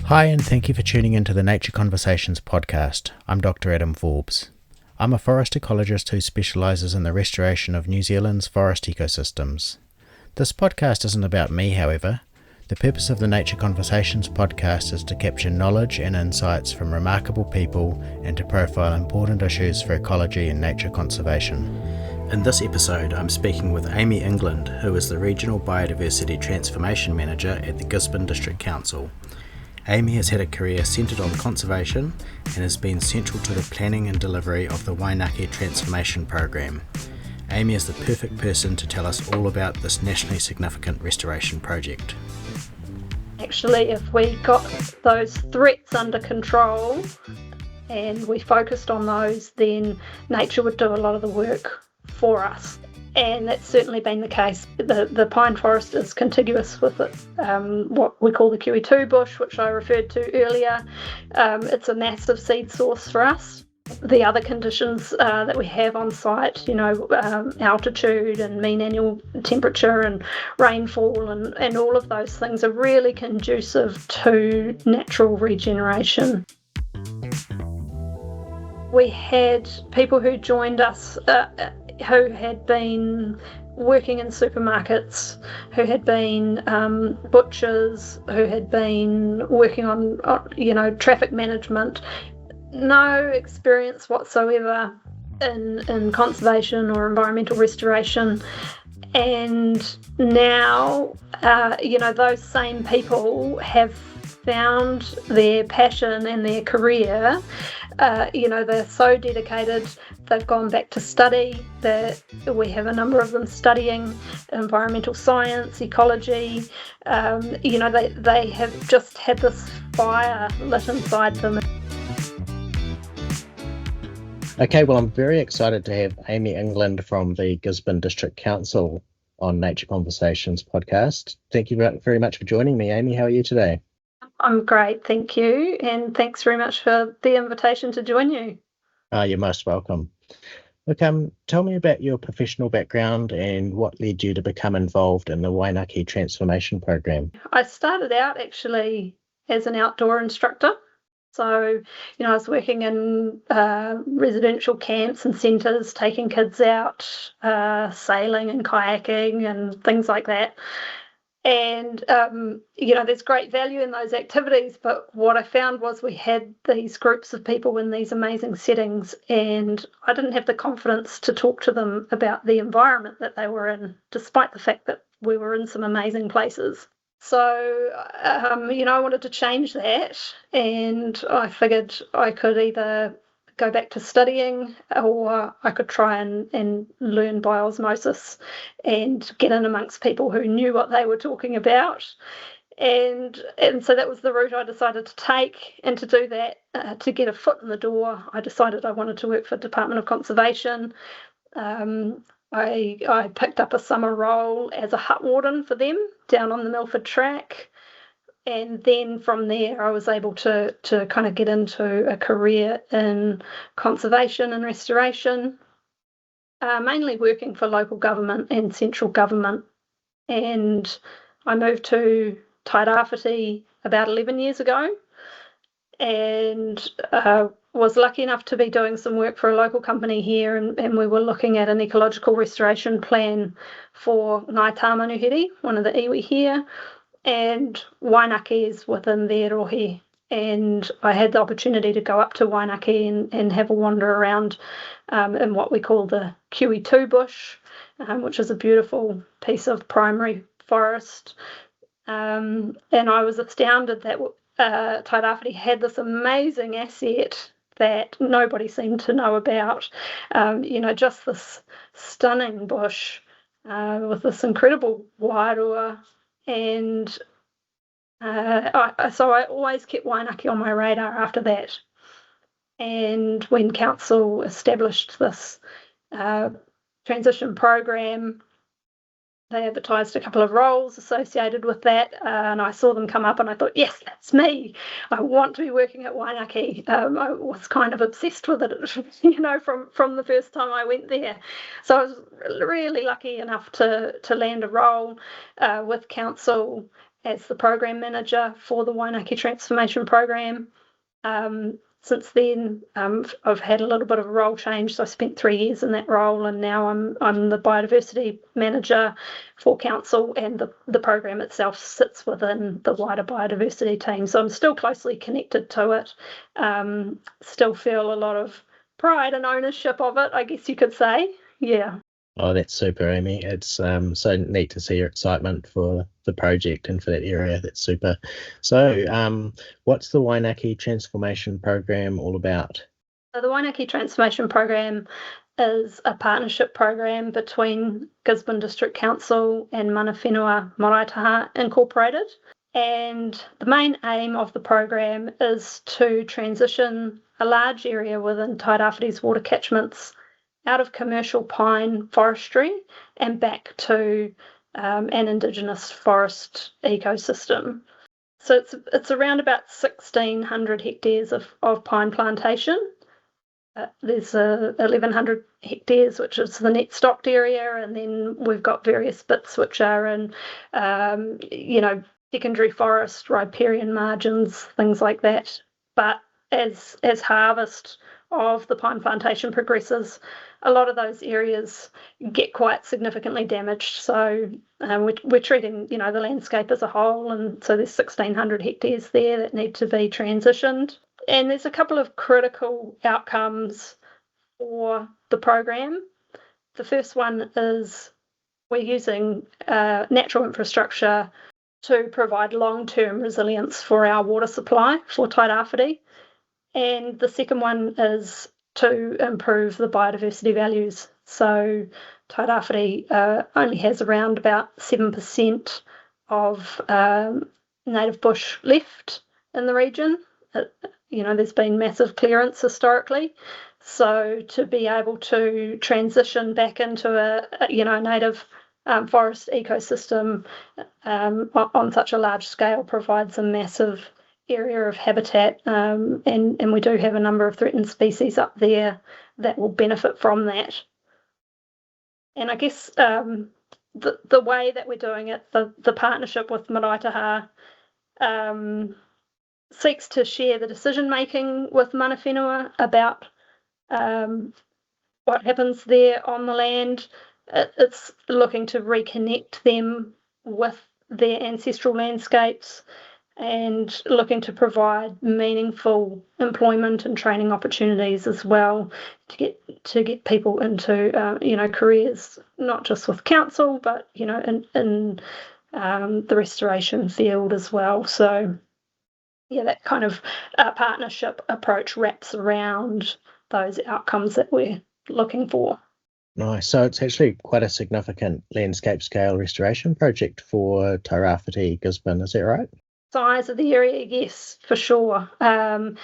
Hi, and thank you for tuning into the Nature Conversations podcast. I'm Dr Adam Forbes. I'm a forest ecologist who specialises in the restoration of New Zealand's forest ecosystems. This podcast isn't about me, however. The purpose of the Nature Conversations podcast is to capture knowledge and insights from remarkable people and to profile important issues for ecology and nature conservation. In this episode, I'm speaking with Amy England, who is the Regional Biodiversity Transformation Manager at the Gisborne District Council. Amy has had a career centred on conservation and has been central to the planning and delivery of the Waingake Transformation Programme. Amy is the perfect person to tell us all about this nationally significant restoration project. Actually, if we got those threats under control and we focused on those, then nature would do a lot of the work for us. And that's certainly been the case. The pine forest is contiguous with it, what we call the QE2 bush, which I referred to earlier. It's a massive seed source for us. The other conditions that we have on site, altitude and mean annual temperature and rainfall and all of those things are really conducive to natural regeneration. We had people who joined us who had been working in supermarkets, who had been butchers, who had been working on traffic management. No experience whatsoever in conservation or environmental restoration. And now, those same people have found their passion and their career. They're so dedicated. They've gone back to study. We have a number of them studying environmental science, ecology. They have just had this fire lit inside them. Okay, well, I'm very excited to have Amy England from the Gisborne District Council on Nature Conversations podcast. Thank you very much for joining me, Amy. How are you today? I'm great, thank you. And thanks very much for the invitation to join you. You're most welcome. Look, tell me about your professional background and what led you to become involved in the Waingake Transformation Programme. I started out actually as an outdoor instructor. So, I was working in residential camps and centres, taking kids out, sailing and kayaking and things like that. And, there's great value in those activities. But what I found was we had these groups of people in these amazing settings, and I didn't have the confidence to talk to them about the environment that they were in, despite the fact that we were in some amazing places. So, I wanted to change that, and I figured I could either go back to studying or I could try and learn by osmosis and get in amongst people who knew what they were talking about. And so that was the route I decided to take. And to do that, to get a foot in the door, I decided I wanted to work for Department of Conservation. I picked up a summer role as a hut warden for them down on the Milford track. And then from there, I was able to kind of get into a career in conservation and restoration, mainly working for local government and central government. And I moved to Tairāwhiti about 11 years ago and was lucky enough to be doing some work for a local company here, and we were looking at an ecological restoration plan for Ngāi Tāmanuhiri, one of the iwi here. And Waingake is within their rohe. And I had the opportunity to go up to Waingake and have a wander around in what we call the QE2 bush, which is a beautiful piece of primary forest. And I was astounded that Tairāwhiti had this amazing asset that nobody seemed to know about. Just this stunning bush with this incredible wairua. And so I always kept Waingake on my radar after that. And when Council established this transition program, they advertised a couple of roles associated with that, and I saw them come up and I thought, yes, that's me. I want to be working at Waingake. I was kind of obsessed with it, from the first time I went there. So I was really lucky enough to land a role with council as the program manager for the Waingake Transformation Programme. Since then, I've had a little bit of a role change. So I spent 3 years in that role, and now I'm the biodiversity manager for council, and the program itself sits within the wider biodiversity team. So I'm still closely connected to it. Still feel a lot of pride and ownership of it, I guess you could say. Yeah. Oh, that's super, Amy. It's so neat to see your excitement for the project and for that area. That's super. So, what's the Waingake Transformation Programme all about? So the Waingake Transformation Programme is a partnership program between Gisborne District Council and Mana Whenua Maraetaha Incorporated. And the main aim of the program is to transition a large area within Tairāwhiti's water catchments out of commercial pine forestry and back to an Indigenous forest ecosystem. So it's around about 1,600 hectares of pine plantation. There's 1,100 hectares, which is the net stocked area, and then we've got various bits which are in, secondary forest, riparian margins, things like that. But as harvest of the pine plantation progresses, a lot of those areas get quite significantly damaged. So we're treating, the landscape as a whole, and so there's 1,600 hectares there that need to be transitioned. And there's a couple of critical outcomes for the program. The first one is we're using natural infrastructure to provide long-term resilience for our water supply for Tairāwhiti. And the second one is to improve the biodiversity values. So Tairāwhiti only has around about 7% of native bush left in the region. There's been massive clearance historically. So to be able to transition back into a native forest ecosystem on such a large scale provides a massive area of habitat, and we do have a number of threatened species up there that will benefit from that. And I guess the way that we're doing it, the partnership with Maraetaha seeks to share the decision making with Mana Whenua about what happens there on the land. It's looking to reconnect them with their ancestral landscapes and looking to provide meaningful employment and training opportunities as well to get people into careers, not just with council, but in the restoration field as well. So yeah, that kind of partnership approach wraps around those outcomes that we're looking for. Nice. So it's actually quite a significant landscape scale restoration project for Tairāwhiti, Gisborne, is that right? Size of the area, yes, for sure. And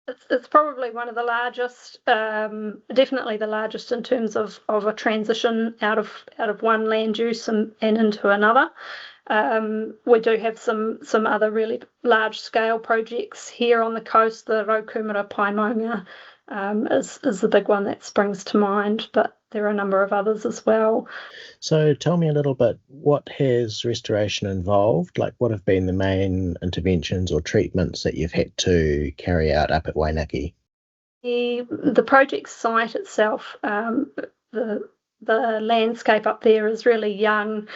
it's probably one of the largest, definitely the largest in terms of a transition out of one land use and into another. We do have some other really large scale projects here on the coast. The Raukumara Paemonga is the big one that springs to mind, but there are a number of others as well. So tell me a little bit, what has restoration involved? Like, what have been the main interventions or treatments that you've had to carry out up at Waingake? The project site itself, the landscape up there is really young,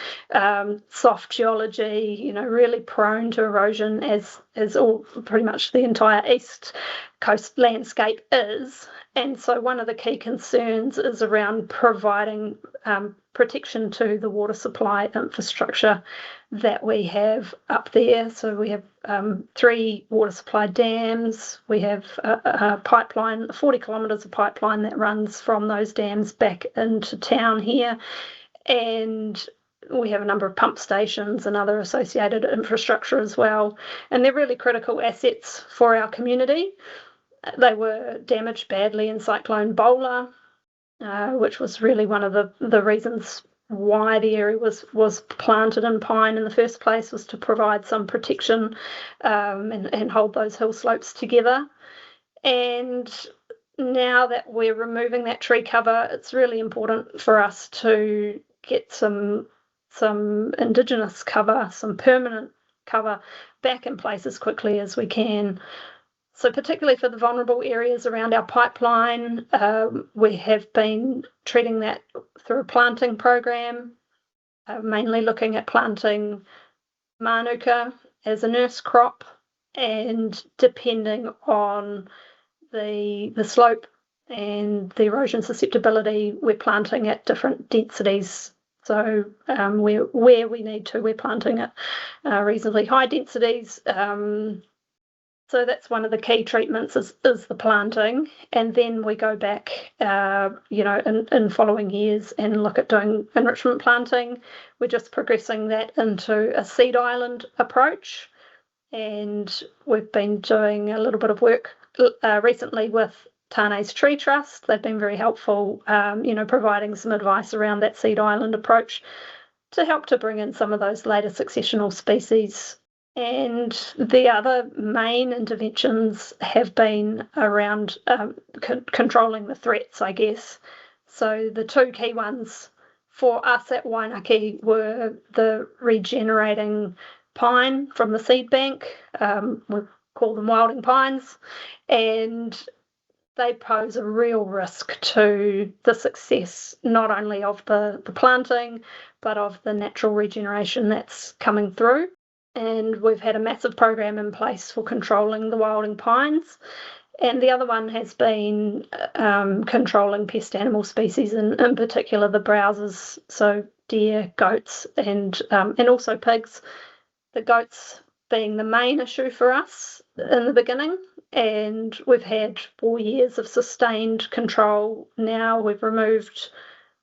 soft geology, really prone to erosion as all pretty much the entire east coast landscape is. And so one of the key concerns is around providing protection to the water supply infrastructure that we have up there. So we have 3 water supply dams. We have a pipeline, 40 kilometres of pipeline that runs from those dams back into town here. And we have a number of pump stations and other associated infrastructure as well. And they're really critical assets for our community. They were damaged badly in Cyclone Bowler, which was really one of the reasons why the area was planted in pine in the first place, was to provide some protection and hold those hill slopes together. And now that we're removing that tree cover, it's really important for us to get some Indigenous cover, some permanent cover back in place as quickly as we can. So particularly for the vulnerable areas around our pipeline, we have been treating that through a planting program, mainly looking at planting manuka as a nurse crop, and depending on the slope and the erosion susceptibility, we're planting at different densities. So where we need to, we're planting at reasonably high densities. So that's one of the key treatments is the planting, and then we go back, in following years and look at doing enrichment planting. We're just progressing that into a seed island approach, and we've been doing a little bit of work recently with Tane's Tree Trust. They've been very helpful, providing some advice around that seed island approach to help to bring in some of those later successional species. And the other main interventions have been around controlling the threats, I guess. So the two key ones for us at Waingake were the regenerating pine from the seed bank. We call them wilding pines, and they pose a real risk to the success not only of the planting, but of the natural regeneration that's coming through. And we've had a massive program in place for controlling the wilding pines. And the other one has been controlling pest animal species, and in particular the browsers, so deer, goats, and also pigs. The goats being the main issue for us in the beginning, and we've had 4 years of sustained control now. We've removed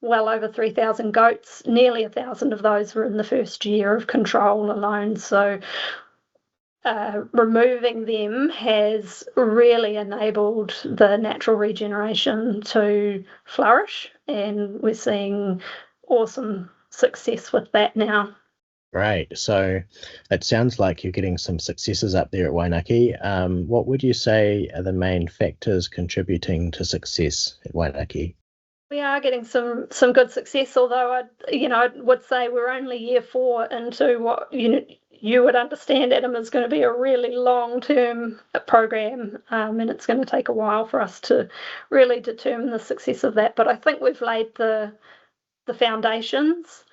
well over 3,000 goats. Nearly 1,000 of those were in the first year of control alone. So removing them has really enabled the natural regeneration to flourish, and we're seeing awesome success with that now. Great. So it sounds like you're getting some successes up there at Waingake. What would you say are the main factors contributing to success at Waingake? We are getting some good success, although I would say we're only year 4 into what you would understand, Adam, is going to be a really long-term program, and it's going to take a while for us to really determine the success of that. But I think we've laid the foundations.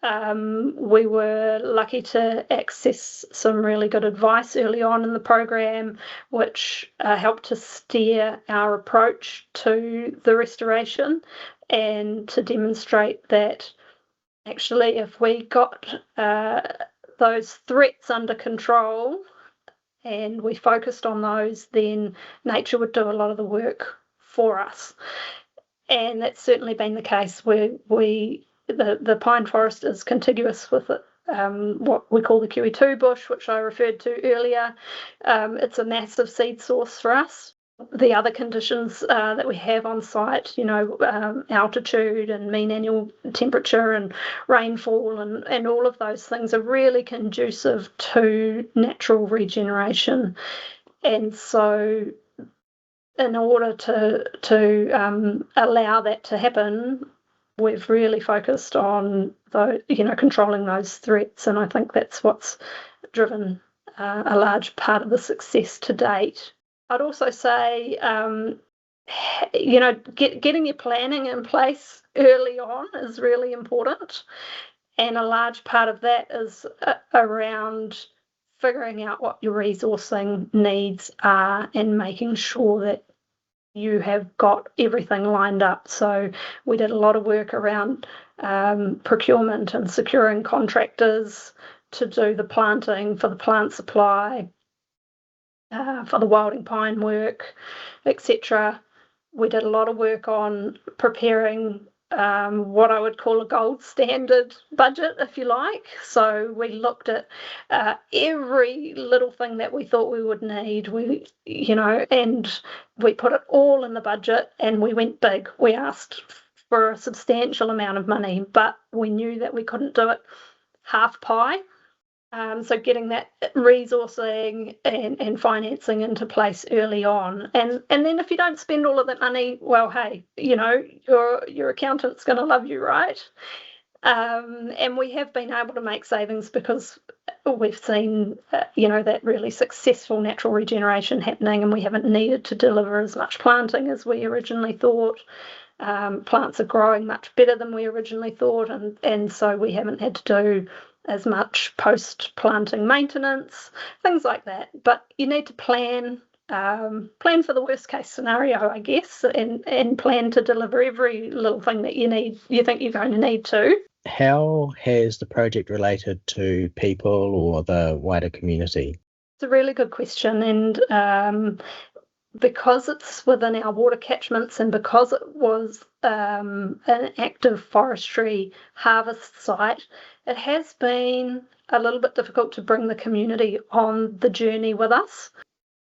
We were lucky to access some really good advice early on in the program, which helped to steer our approach to the restoration and to demonstrate that actually if we got those threats under control and we focused on those, then nature would do a lot of the work for us. And that's certainly been the case where the pine forest is contiguous with what we call the QE2 bush, which I referred to earlier. It's a massive seed source for us. The other conditions that we have on site, altitude and mean annual temperature and rainfall and all of those things are really conducive to natural regeneration. And so in order to allow that to happen, we've really focused on controlling those threats, and I think that's what's driven a large part of the success to date. I'd also say, getting your planning in place early on is really important, and a large part of that is around figuring out what your resourcing needs are and making sure that you have got everything lined up. So we did a lot of work around procurement and securing contractors to do the planting, for the plant supply, for the wilding pine work, etc. We did a lot of work on preparing what I would call a gold standard budget, if you like. So we looked at every little thing that we thought we would need, and we put it all in the budget, and we went big. We asked for a substantial amount of money, but we knew that we couldn't do it half pie. So getting that resourcing and financing into place early on, and then if you don't spend all of that money, well, hey, your accountant's going to love you, right? And we have been able to make savings because we've seen, that really successful natural regeneration happening, and we haven't needed to deliver as much planting as we originally thought. Plants are growing much better than we originally thought, and so we haven't had to do as much post-planting maintenance, things like that. But you need to plan for the worst case scenario, I guess, and plan to deliver every little thing that you think you're going to need to. How has the project related to people or the wider community? It's a really good question, and because it's within our water catchments and because it was an active forestry harvest site, it has been a little bit difficult to bring the community on the journey with us.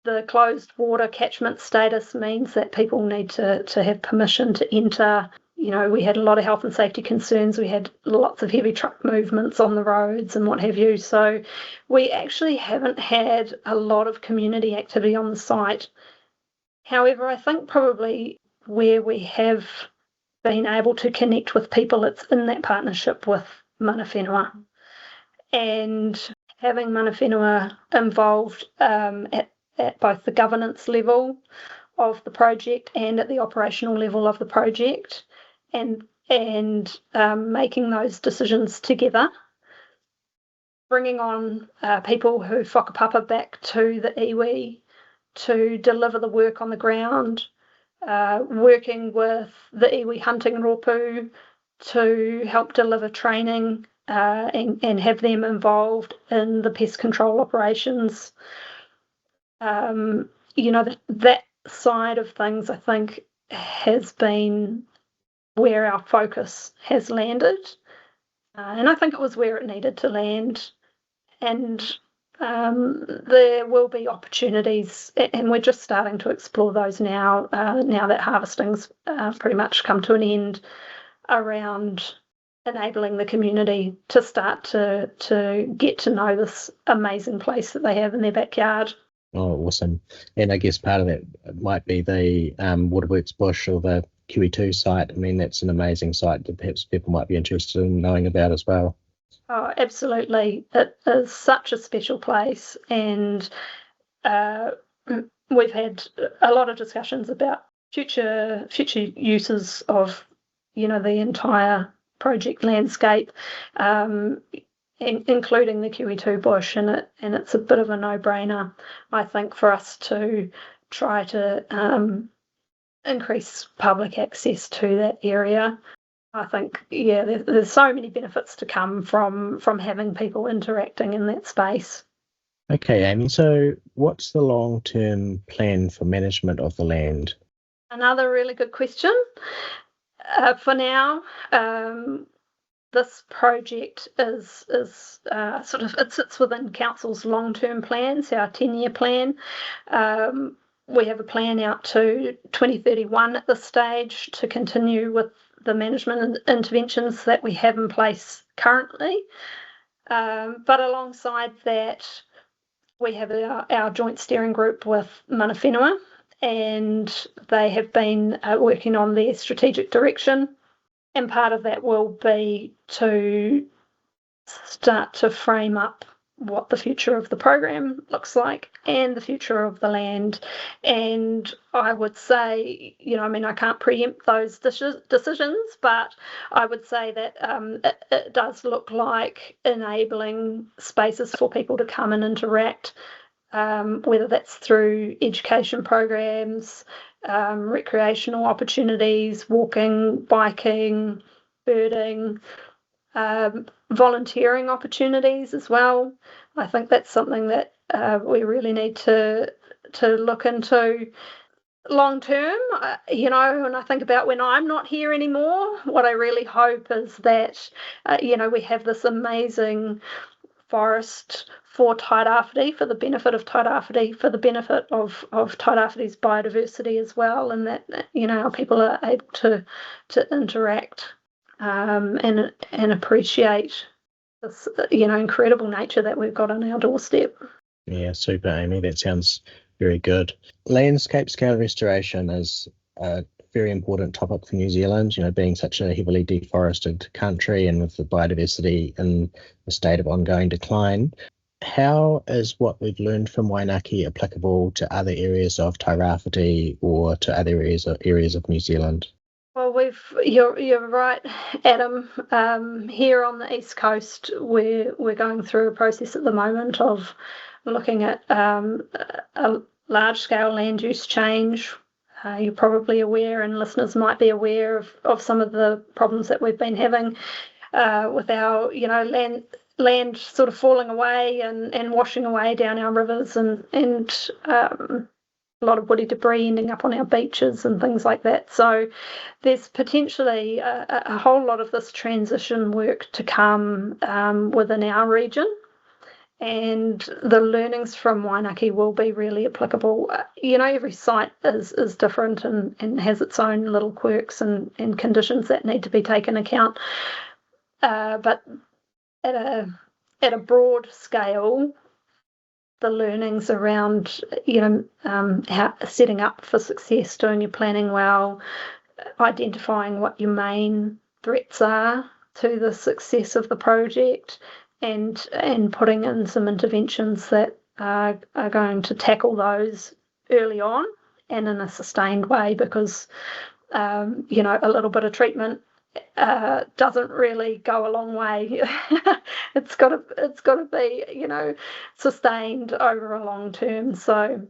The closed water catchment status means that people need to have permission to enter. We had a lot of health and safety concerns. We had lots of heavy truck movements on the roads and what have you. So we actually haven't had a lot of community activity on the site. However, I think probably where we have been able to connect with people, it's in that partnership with mana whenua. And having mana whenua involved at both the governance level of the project and at the operational level of the project, and making those decisions together, bringing on people who whakapapa back to the iwi to deliver the work on the ground, working with the iwi hunting rōpū to help deliver training and have them involved in the pest control operations. That side of things, I think, has been where our focus has landed. And I think it was where it needed to land. And there will be opportunities, and we're just starting to explore those now that harvesting's pretty much come to an end, around enabling the community to start to get to know this amazing place that they have in their backyard. Oh, awesome. And I guess part of that might be the Waterworks Bush or the QE2 site. I mean, that's an amazing site that perhaps people might be interested in knowing about as well. Oh, absolutely. It is such a special place, and we've had a lot of discussions about future uses of, the entire project landscape, including the QE2 bush, and it's a bit of a no-brainer, I think, for us to try to increase public access to that area. I think, there's so many benefits to come from having people interacting in that space. Okay, Amy, so what's the long-term plan for management of the land? Another really good question. For now, this project is it sits within council's long-term plans, our 10-year plan. We have a plan out to 2031 at this stage to continue with the management interventions that we have in place currently. But alongside that, we have our joint steering group with mana whenua, and they have been working on their strategic direction. And part of that will be to start to frame up what the future of the program looks like and the future of the land. And I would say, I can't preempt those decisions, but I would say that it does look like enabling spaces for people to come and interact, whether that's through education programs, recreational opportunities, walking, biking, birding, volunteering opportunities as well. I think that's something that we really need to look into long term. When I think about when I'm not here anymore, what I really hope is that we have this amazing forest for tairāwhiti, for the benefit of tairāwhiti, for the benefit of tairāwhiti's biodiversity as well, and that, our people are able to interact and appreciate this, incredible nature that we've got on our doorstep. Yeah, super, Amy. That sounds very good. Landscape scale restoration is a very important topic for New Zealand, being such a heavily deforested country and with the biodiversity in a state of ongoing decline. How is what we've learned from Waingake applicable to other areas of tairāwhiti or to other areas of New Zealand? Well, you're right, Adam. Here on the East Coast, we're going through a process at the moment of looking at a large-scale land use change. You're probably aware, and listeners might be aware of some of the problems that we've been having with our, land sort of falling away and washing away down our rivers and a lot of woody debris ending up on our beaches and things like that. So there's potentially a whole lot of this transition work to come within our region. And the learnings from Waingake will be really applicable. Every site is different and has its own little quirks and conditions that need to be taken account. But at a broad scale, the learnings around, how setting up for success, doing your planning well, identifying what your main threats are to the success of the project, and putting in some interventions that are going to tackle those early on and in a sustained way, because a little bit of treatment doesn't really go a long way. It's got to be sustained over a long term. So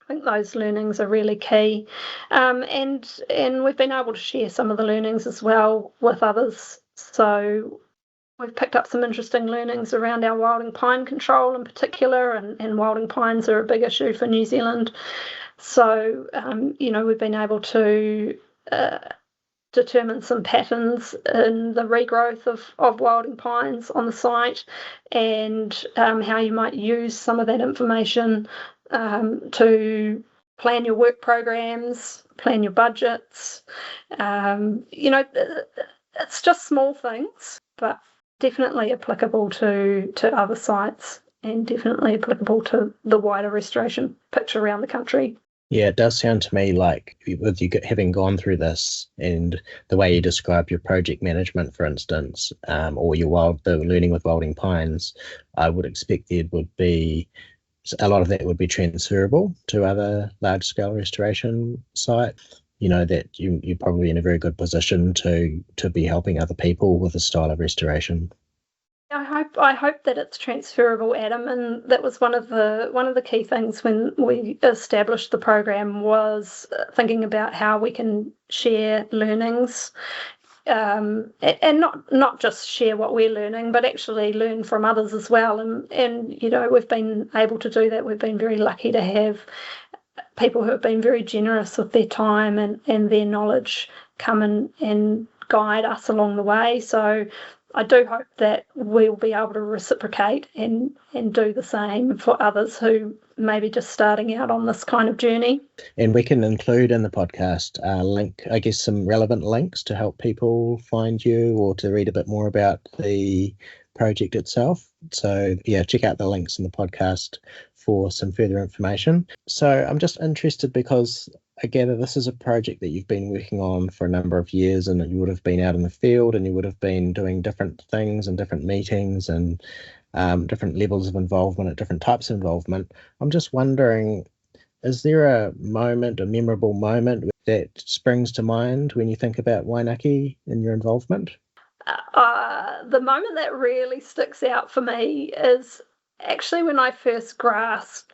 I think those learnings are really key, and we've been able to share some of the learnings as well with others. So we've picked up some interesting learnings around our wilding pine control in particular, and wilding pines are a big issue for New Zealand. So we've been able to determine some patterns in the regrowth of wilding pines on the site, and how you might use some of that information to plan your work programs, plan your budgets. It's just small things, but definitely applicable to other sites, and definitely applicable to the wider restoration picture around the country. Yeah, it does sound to me like, with you having gone through this and the way you describe your project management, for instance, or the learning with wilding pines, I would expect there would be a lot of that would be transferable to other large-scale restoration sites. That you're probably in a very good position to be helping other people with a style of restoration. I hope that it's transferable, Adam, and that was one of the key things when we established the program, was thinking about how we can share learnings, and not just share what we're learning, but actually learn from others as well. And we've been able to do that. We've been very lucky to have people who have been very generous with their time and their knowledge come and guide us along the way. So I do hope that we'll be able to reciprocate and do the same for others who may be just starting out on this kind of journey. And we can include in the podcast some relevant links to help people find you or to read a bit more about the project itself. So check out the links in the podcast for some further information. So I'm just interested because I gather this is a project that you've been working on for a number of years, and you would have been out in the field and you would have been doing different things and different meetings and different levels of involvement at different types of involvement. I'm just wondering, is there a memorable moment that springs to mind when you think about Waingake and your involvement? The moment that really sticks out for me is actually when I first grasped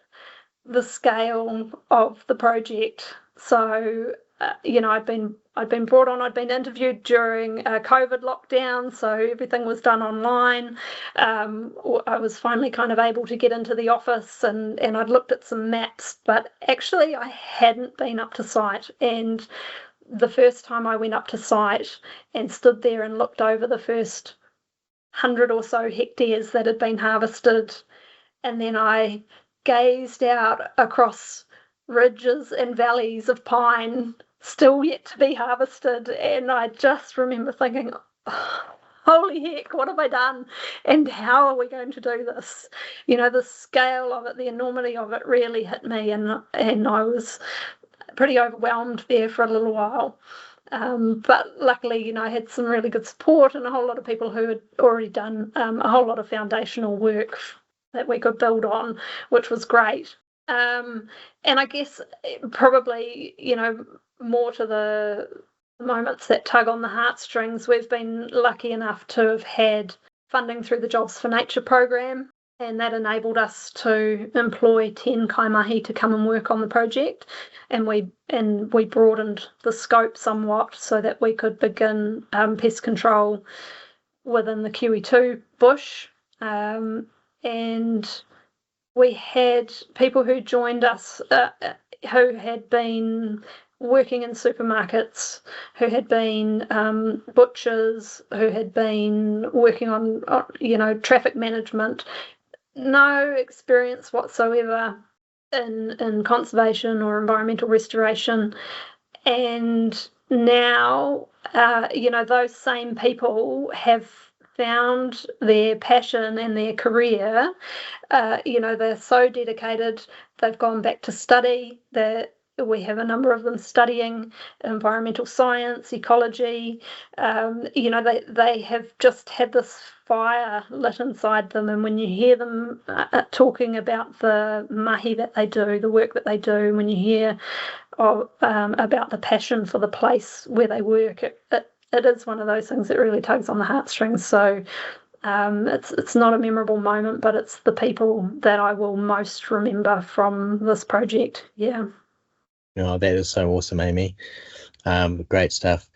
the scale of the project. So, I'd been brought on, I'd been interviewed during COVID lockdown, so everything was done online. I was finally kind of able to get into the office, and I'd looked at some maps, but actually I hadn't been up to site. And the first time I went up to site and stood there and looked over the first 100 or so hectares that had been harvested, and then I gazed out across ridges and valleys of pine still yet to be harvested, and I just remember thinking, oh, holy heck, what have I done, and how are we going to do this? The scale of it, the enormity of it really hit me, and I was pretty overwhelmed there for a little while. But luckily, I had some really good support and a whole lot of people who had already done a whole lot of foundational work that we could build on, which was great. And I guess probably, more to the moments that tug on the heartstrings, we've been lucky enough to have had funding through the Jobs for Nature program, and that enabled us to employ 10 kaimahi to come and work on the project, and we broadened the scope somewhat so that we could begin pest control within the QE2 bush, and we had people who joined us who had been working in supermarkets, who had been butchers, who had been working on traffic management. No experience whatsoever in conservation or environmental restoration, and now those same people have found their passion and their career. They're so dedicated. They've gone back to study. We have a number of them studying environmental science, ecology. They have just had this fire lit inside them, and when you hear them talking about the mahi that they do, the work that they do, when you hear about the passion for the place where they work, it is one of those things that really tugs on the heartstrings. So it's not a memorable moment, but it's the people that I will most remember from this project. Yeah. Oh, that is so awesome, Amy. Great stuff.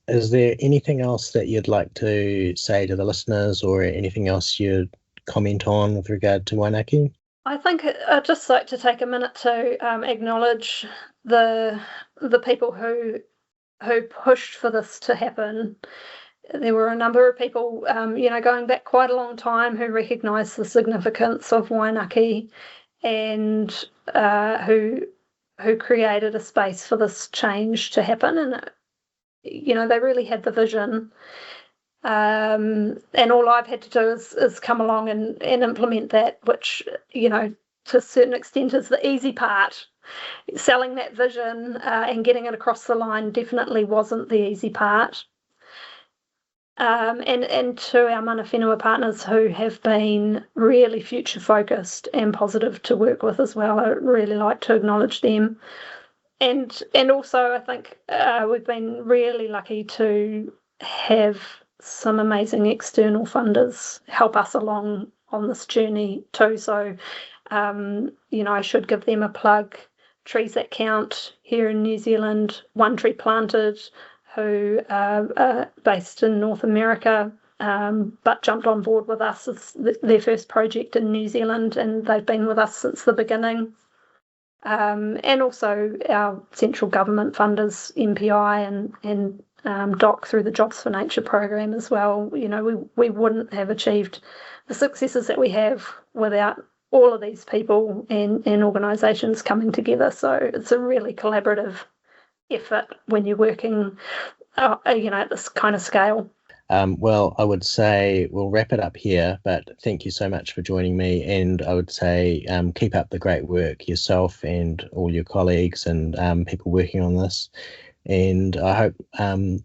Is there anything else that you'd like to say to the listeners, or anything else you'd comment on with regard to Waingake? I think I'd just like to take a minute to acknowledge the people who pushed for this to happen. There were a number of people, going back quite a long time, who recognised the significance of Waingake, and who created a space for this change to happen. And they really had the vision, and all I've had to do is come along and implement that, which to a certain extent is the easy part. Selling that vision and getting it across the line definitely wasn't the easy part. And to our mana whenua partners who have been really future focused and positive to work with as well, I'd really like to acknowledge them. And also I think we've been really lucky to have some amazing external funders help us along on this journey too. So I should give them a plug. Trees That Count here in New Zealand, One Tree Planted, who are based in North America, but jumped on board with us. It's their first project in New Zealand, and they've been with us since the beginning. And also our central government funders, MPI and DOC through the Jobs for Nature program as well. We wouldn't have achieved the successes that we have without all of these people and organisations coming together. So it's a really collaborative effort when you're working, at this kind of scale. Well, I would say we'll wrap it up here, but thank you so much for joining me. And I would say keep up the great work yourself and all your colleagues and people working on this. And I hope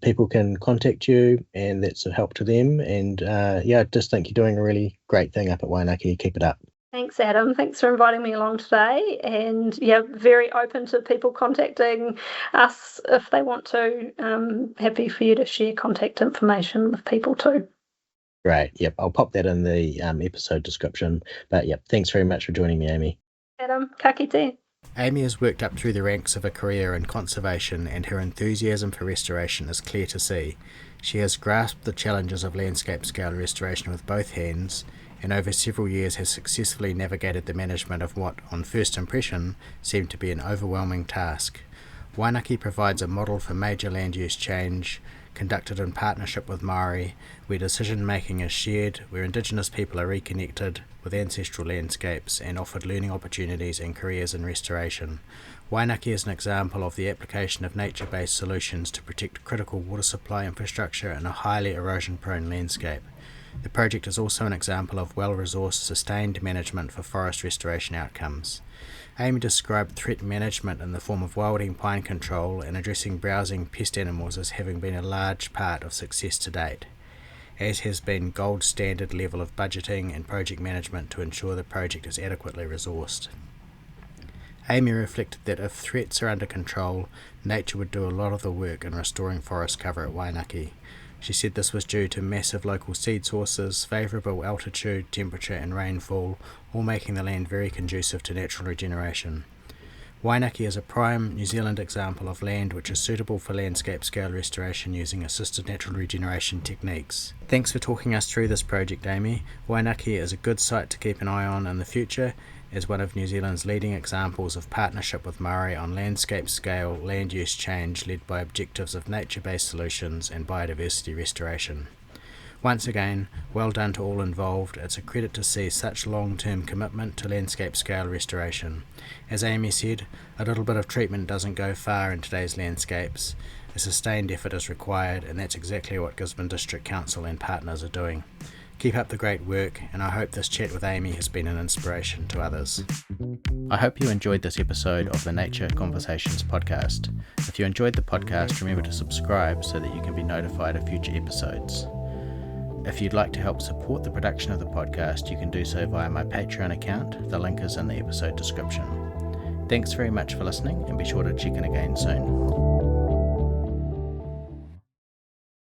people can contact you and that's a help to them. And just think you're doing a really great thing up at Waingake. Keep it up. Thanks, Adam. Thanks for inviting me along today. And very open to people contacting us if they want to. Happy for you to share contact information with people too. Great. Yep. I'll pop that in the episode description. But thanks very much for joining me, Amy. Adam, ka kite. Amy has worked up through the ranks of a career in conservation, and her enthusiasm for restoration is clear to see. She has grasped the challenges of landscape scale restoration with both hands, and over several years has successfully navigated the management of what, on first impression, seemed to be an overwhelming task. Waingake provides a model for major land use change, conducted in partnership with Maori, where decision-making is shared, where Indigenous people are reconnected with ancestral landscapes and offered learning opportunities and careers in restoration. Waingake is an example of the application of nature-based solutions to protect critical water supply infrastructure in a highly erosion-prone landscape. The project is also an example of well-resourced, sustained management for forest restoration outcomes. Amy described threat management in the form of wilding pine control and addressing browsing pest animals as having been a large part of success to date, as has been gold standard level of budgeting and project management to ensure the project is adequately resourced. Amy reflected that if threats are under control, nature would do a lot of the work in restoring forest cover at Waingake. She said this was due to massive local seed sources, favourable altitude, temperature and rainfall, all making the land very conducive to natural regeneration. Waingake is a prime New Zealand example of land which is suitable for landscape scale restoration using assisted natural regeneration techniques. Thanks for talking us through this project, Amy. Waingake is a good site to keep an eye on in the future as one of New Zealand's leading examples of partnership with Maori on landscape scale land use change led by objectives of nature-based solutions and biodiversity restoration. Once again, well done to all involved. It's a credit to see such long-term commitment to landscape scale restoration. As Amy said, a little bit of treatment doesn't go far in today's landscapes. A sustained effort is required, and that's exactly what Gisborne District Council and partners are doing. Keep up the great work, and I hope this chat with Amy has been an inspiration to others. I hope you enjoyed this episode of the Nature Conversations podcast. If you enjoyed the podcast, remember to subscribe so that you can be notified of future episodes. If you'd like to help support the production of the podcast, you can do so via my Patreon account. The link is in the episode description. Thanks very much for listening, and be sure to check in again soon.